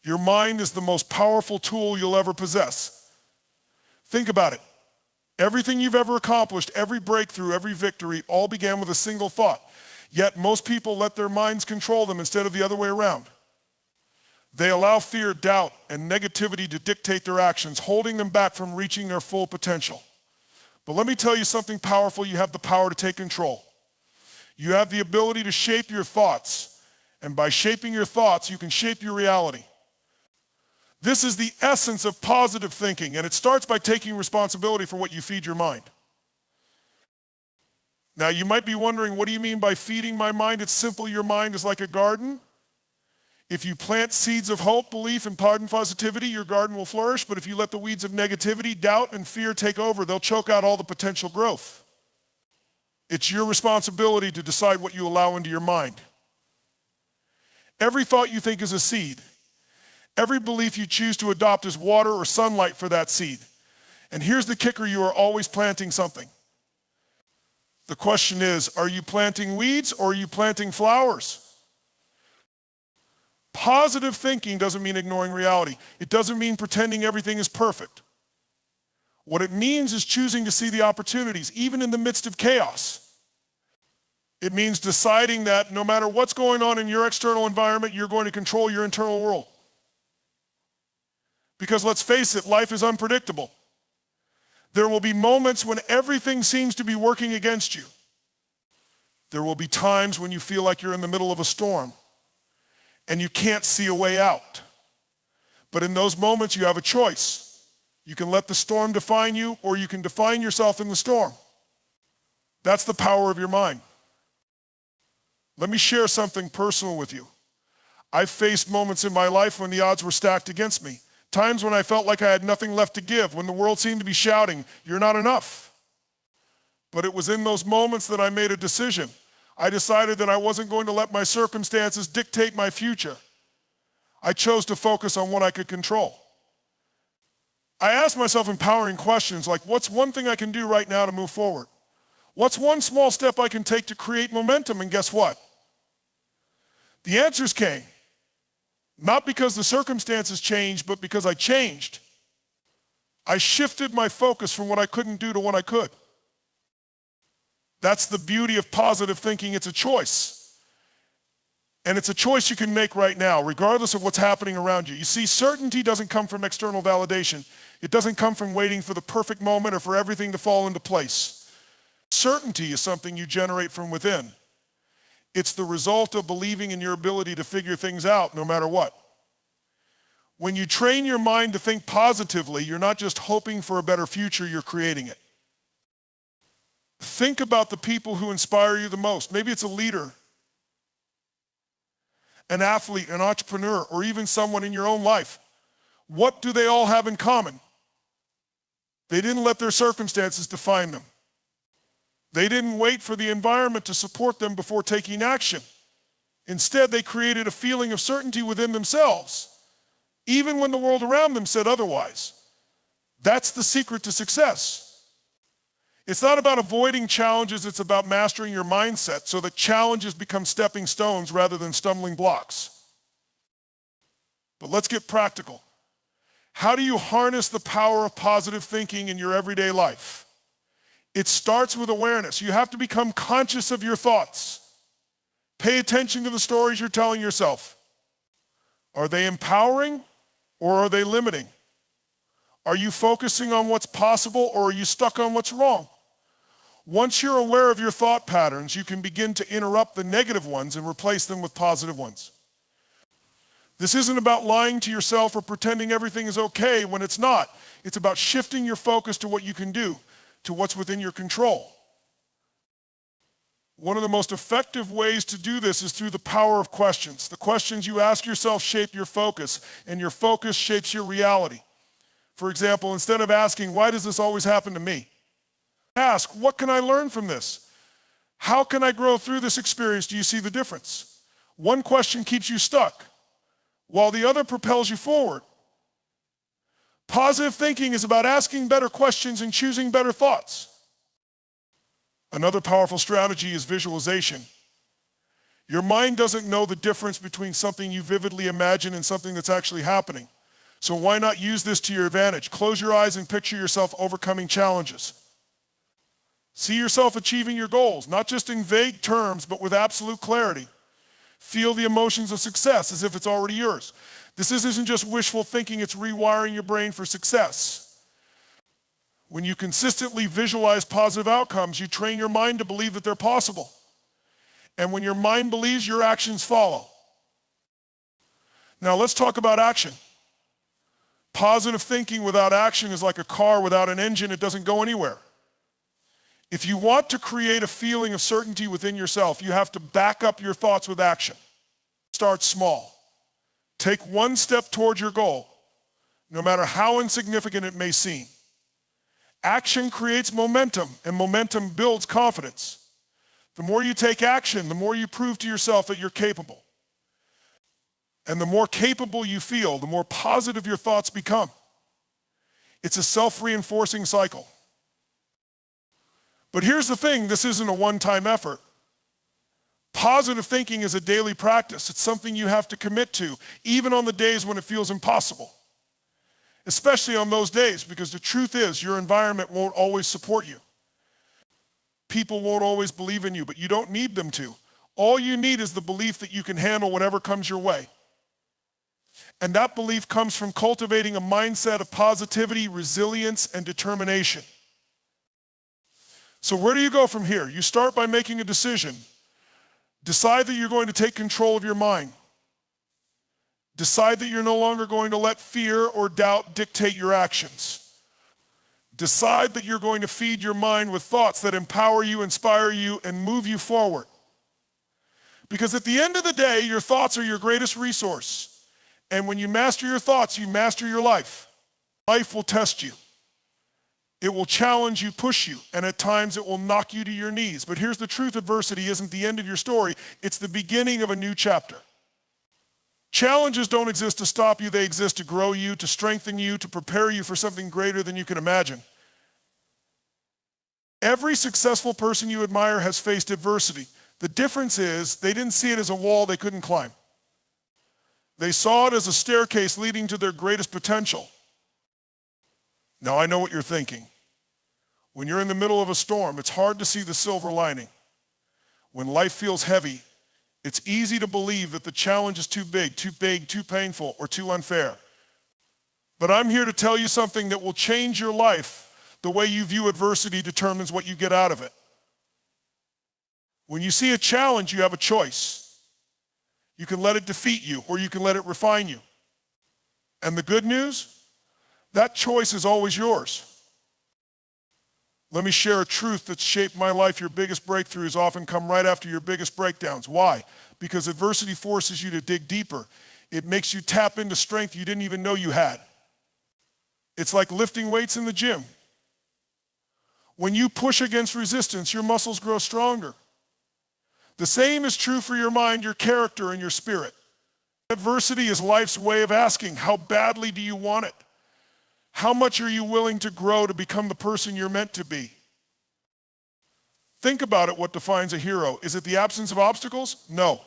Your mind is the most powerful tool you'll ever possess. Think about it. Everything you've ever accomplished, every breakthrough, every victory, all began with a single thought. Yet most people let their minds control them instead of the other way around. They allow fear, doubt, and negativity to dictate their actions, holding them back from reaching their full potential. But let me tell you something powerful. You have the power to take control. You have the ability to shape your thoughts. And by shaping your thoughts, you can shape your reality. This is the essence of positive thinking, and it starts by taking responsibility for what you feed your mind. Now, you might be wondering, what do you mean by feeding my mind? It's simple. Your mind is like a garden. If you plant seeds of hope, belief, and positivity, your garden will flourish. But if you let the weeds of negativity, doubt, and fear take over, they'll choke out all the potential growth. It's your responsibility to decide what you allow into your mind. Every thought you think is a seed. Every belief you choose to adopt is water or sunlight for that seed. And here's the kicker: you are always planting something. The question is, are you planting weeds or are you planting flowers? Positive thinking doesn't mean ignoring reality. It doesn't mean pretending everything is perfect. What it means is choosing to see the opportunities, even in the midst of chaos. It means deciding that no matter what's going on in your external environment, you're going to control your internal world. Because let's face it, life is unpredictable. There will be moments when everything seems to be working against you. There will be times when you feel like you're in the middle of a storm and you can't see a way out. But in those moments, you have a choice. You can let the storm define you, or you can define yourself in the storm. That's the power of your mind. Let me share something personal with you. I've faced moments in my life when the odds were stacked against me. Times when I felt like I had nothing left to give, when the world seemed to be shouting, "You're not enough." But it was in those moments that I made a decision. I decided that I wasn't going to let my circumstances dictate my future. I chose to focus on what I could control. I asked myself empowering questions like, what's one thing I can do right now to move forward? What's one small step I can take to create momentum? And guess what? The answers came. Not because the circumstances changed, but because I changed. I shifted my focus from what I couldn't do to what I could. That's the beauty of positive thinking. It's a choice. And it's a choice you can make right now, regardless of what's happening around you. You see, certainty doesn't come from external validation. It doesn't come from waiting for the perfect moment or for everything to fall into place. Certainty is something you generate from within. It's the result of believing in your ability to figure things out no matter what. When you train your mind to think positively, you're not just hoping for a better future, you're creating it. Think about the people who inspire you the most. Maybe it's a leader, an athlete, an entrepreneur, or even someone in your own life. What do they all have in common? They didn't let their circumstances define them. They didn't wait for the environment to support them before taking action. Instead, they created a feeling of certainty within themselves, even when the world around them said otherwise. That's the secret to success. It's not about avoiding challenges, it's about mastering your mindset so that challenges become stepping stones rather than stumbling blocks. But let's get practical. How do you harness the power of positive thinking in your everyday life? It starts with awareness. You have to become conscious of your thoughts. Pay attention to the stories you're telling yourself. Are they empowering or are they limiting? Are you focusing on what's possible or are you stuck on what's wrong? Once you're aware of your thought patterns, you can begin to interrupt the negative ones and replace them with positive ones. This isn't about lying to yourself or pretending everything is okay when it's not. It's about shifting your focus to what you can do, to what's within your control. One of the most effective ways to do this is through the power of questions. The questions you ask yourself shape your focus, and your focus shapes your reality. For example, instead of asking, why does this always happen to me? Ask, what can I learn from this? How can I grow through this experience? Do you see the difference? One question keeps you stuck, while the other propels you forward. Positive thinking is about asking better questions and choosing better thoughts. Another powerful strategy is visualization. Your mind doesn't know the difference between something you vividly imagine and something that's actually happening. So why not use this to your advantage? Close your eyes and picture yourself overcoming challenges. See yourself achieving your goals, not just in vague terms, but with absolute clarity. Feel the emotions of success as if it's already yours. This isn't just wishful thinking, it's rewiring your brain for success. When you consistently visualize positive outcomes, you train your mind to believe that they're possible. And when your mind believes, your actions follow. Now let's talk about action. Positive thinking without action is like a car without an engine. It doesn't go anywhere. If you want to create a feeling of certainty within yourself, you have to back up your thoughts with action. Start small. Take one step towards your goal, no matter how insignificant it may seem. Action creates momentum, and momentum builds confidence. The more you take action, the more you prove to yourself that you're capable. And the more capable you feel, the more positive your thoughts become. It's a self-reinforcing cycle. But here's the thing, this isn't a one-time effort. Positive thinking is a daily practice. It's something you have to commit to, even on the days when it feels impossible. Especially on those days, because the truth is, your environment won't always support you. People won't always believe in you, but you don't need them to. All you need is the belief that you can handle whatever comes your way. And that belief comes from cultivating a mindset of positivity, resilience, and determination. So where do you go from here? You start by making a decision. Decide that you're going to take control of your mind. Decide that you're no longer going to let fear or doubt dictate your actions. Decide that you're going to feed your mind with thoughts that empower you, inspire you, and move you forward. Because at the end of the day, your thoughts are your greatest resource. And when you master your thoughts, you master your life. Life will test you. It will challenge you, push you, and at times it will knock you to your knees. But here's the truth, adversity isn't the end of your story. It's the beginning of a new chapter. Challenges don't exist to stop you. They exist to grow you, to strengthen you, to prepare you for something greater than you can imagine. Every successful person you admire has faced adversity. The difference is they didn't see it as a wall they couldn't climb. They saw it as a staircase leading to their greatest potential. Now I know what you're thinking. When you're in the middle of a storm, it's hard to see the silver lining. When life feels heavy, it's easy to believe that the challenge is too big, too painful, or too unfair. But I'm here to tell you something that will change your life. The way you view adversity determines what you get out of it. When you see a challenge, you have a choice. You can let it defeat you, or you can let it refine you. And the good news? That choice is always yours. Let me share a truth that's shaped my life. Your biggest breakthroughs often come right after your biggest breakdowns. Why? Because adversity forces you to dig deeper. It makes you tap into strength you didn't even know you had. It's like lifting weights in the gym. When you push against resistance, your muscles grow stronger. The same is true for your mind, your character, and your spirit. Adversity is life's way of asking, how badly do you want it? How much are you willing to grow to become the person you're meant to be? Think about it, what defines a hero. Is it the absence of obstacles? No.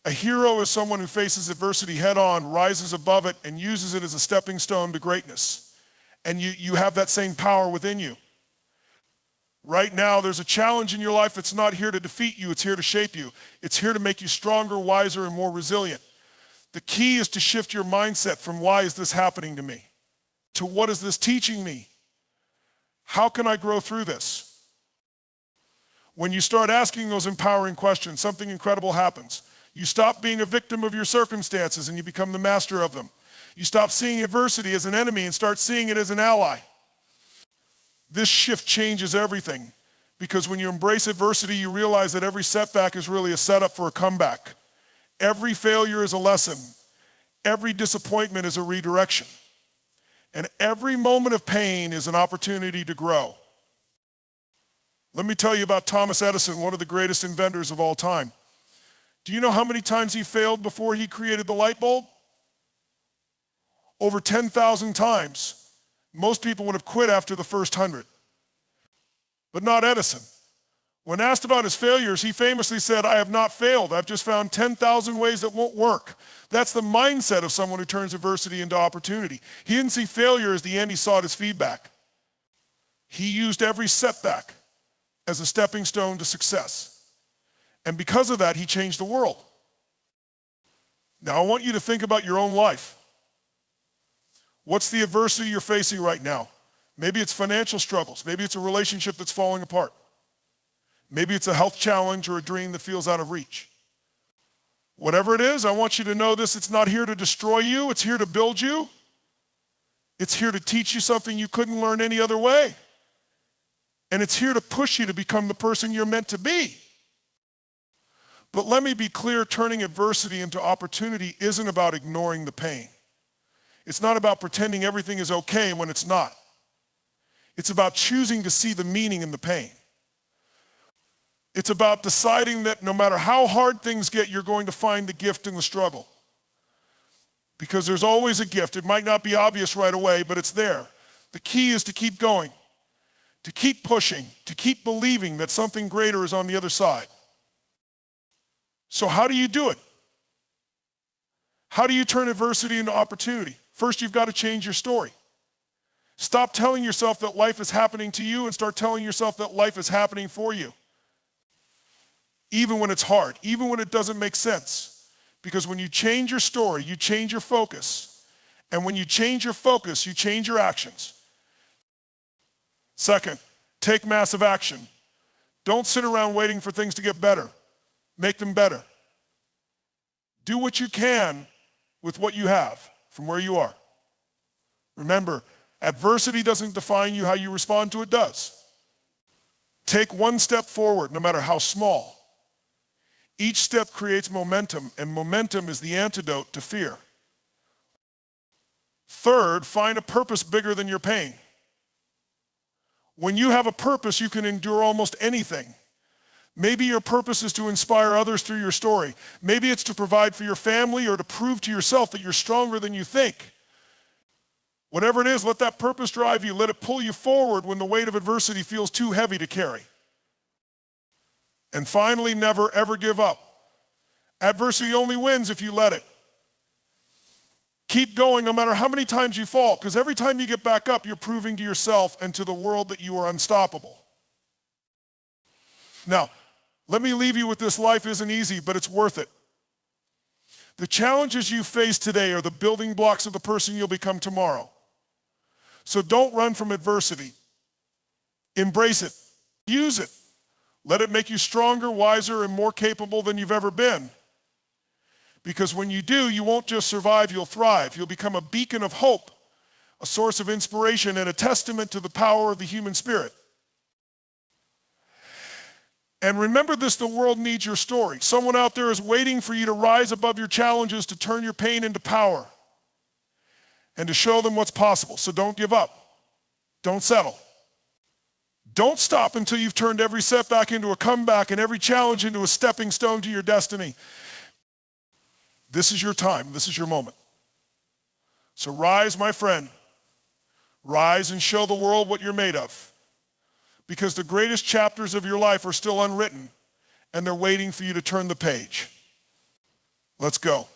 A hero is someone who faces adversity head on, rises above it, and uses it as a stepping stone to greatness. And you have that same power within you. Right now, there's a challenge in your life that's not here to defeat you, it's here to shape you. It's here to make you stronger, wiser, and more resilient. The key is to shift your mindset from why is this happening to me, to what is this teaching me? How can I grow through this? When you start asking those empowering questions, something incredible happens. You stop being a victim of your circumstances and you become the master of them. You stop seeing adversity as an enemy and start seeing it as an ally. This shift changes everything, because when you embrace adversity, you realize that every setback is really a setup for a comeback. Every failure is a lesson. Every disappointment is a redirection. And every moment of pain is an opportunity to grow. Let me tell you about Thomas Edison, one of the greatest inventors of all time. Do you know how many times he failed before he created the light bulb? Over 10,000 times. Most people would have quit after the first 100. But not Edison. When asked about his failures, he famously said, "I have not failed. I've just found 10,000 ways that won't work." That's the mindset of someone who turns adversity into opportunity. He didn't see failure as the end, he saw it as feedback. He used every setback as a stepping stone to success. And because of that, he changed the world. Now, I want you to think about your own life. What's the adversity you're facing right now? Maybe it's financial struggles. Maybe it's a relationship that's falling apart. Maybe it's a health challenge or a dream that feels out of reach. Whatever it is, I want you to know this: it's not here to destroy you, it's here to build you. It's here to teach you something you couldn't learn any other way. And it's here to push you to become the person you're meant to be. But let me be clear, turning adversity into opportunity isn't about ignoring the pain. It's not about pretending everything is okay when it's not. It's about choosing to see the meaning in the pain. It's about deciding that no matter how hard things get, you're going to find the gift in the struggle. Because there's always a gift. It might not be obvious right away, but it's there. The key is to keep going, to keep pushing, to keep believing that something greater is on the other side. So how do you do it? How do you turn adversity into opportunity? First, you've got to change your story. Stop telling yourself that life is happening to you and start telling yourself that life is happening for you. Even when it's hard, even when it doesn't make sense. Because when you change your story, you change your focus. And when you change your focus, you change your actions. Second, take massive action. Don't sit around waiting for things to get better. Make them better. Do what you can with what you have from where you are. Remember, adversity doesn't define you, how you respond to it does. Take one step forward, no matter how small. Each step creates momentum, and momentum is the antidote to fear. Third, find a purpose bigger than your pain. When you have a purpose, you can endure almost anything. Maybe your purpose is to inspire others through your story. Maybe it's to provide for your family or to prove to yourself that you're stronger than you think. Whatever it is, let that purpose drive you. Let it pull you forward when the weight of adversity feels too heavy to carry. And finally, never ever give up. Adversity only wins if you let it. Keep going no matter how many times you fall, because every time you get back up, you're proving to yourself and to the world that you are unstoppable. Now, let me leave you with this: life isn't easy, but it's worth it. The challenges you face today are the building blocks of the person you'll become tomorrow. So don't run from adversity. Embrace it. Use it. Let it make you stronger, wiser, and more capable than you've ever been. Because when you do, you won't just survive, you'll thrive. You'll become a beacon of hope, a source of inspiration, and a testament to the power of the human spirit. And remember this: the world needs your story. Someone out there is waiting for you to rise above your challenges, to turn your pain into power, and to show them what's possible. So don't give up. Don't settle. Don't stop until you've turned every setback into a comeback and every challenge into a stepping stone to your destiny. This is your time. This is your moment. So rise, my friend. Rise and show the world what you're made of. Because the greatest chapters of your life are still unwritten, and they're waiting for you to turn the page. Let's go.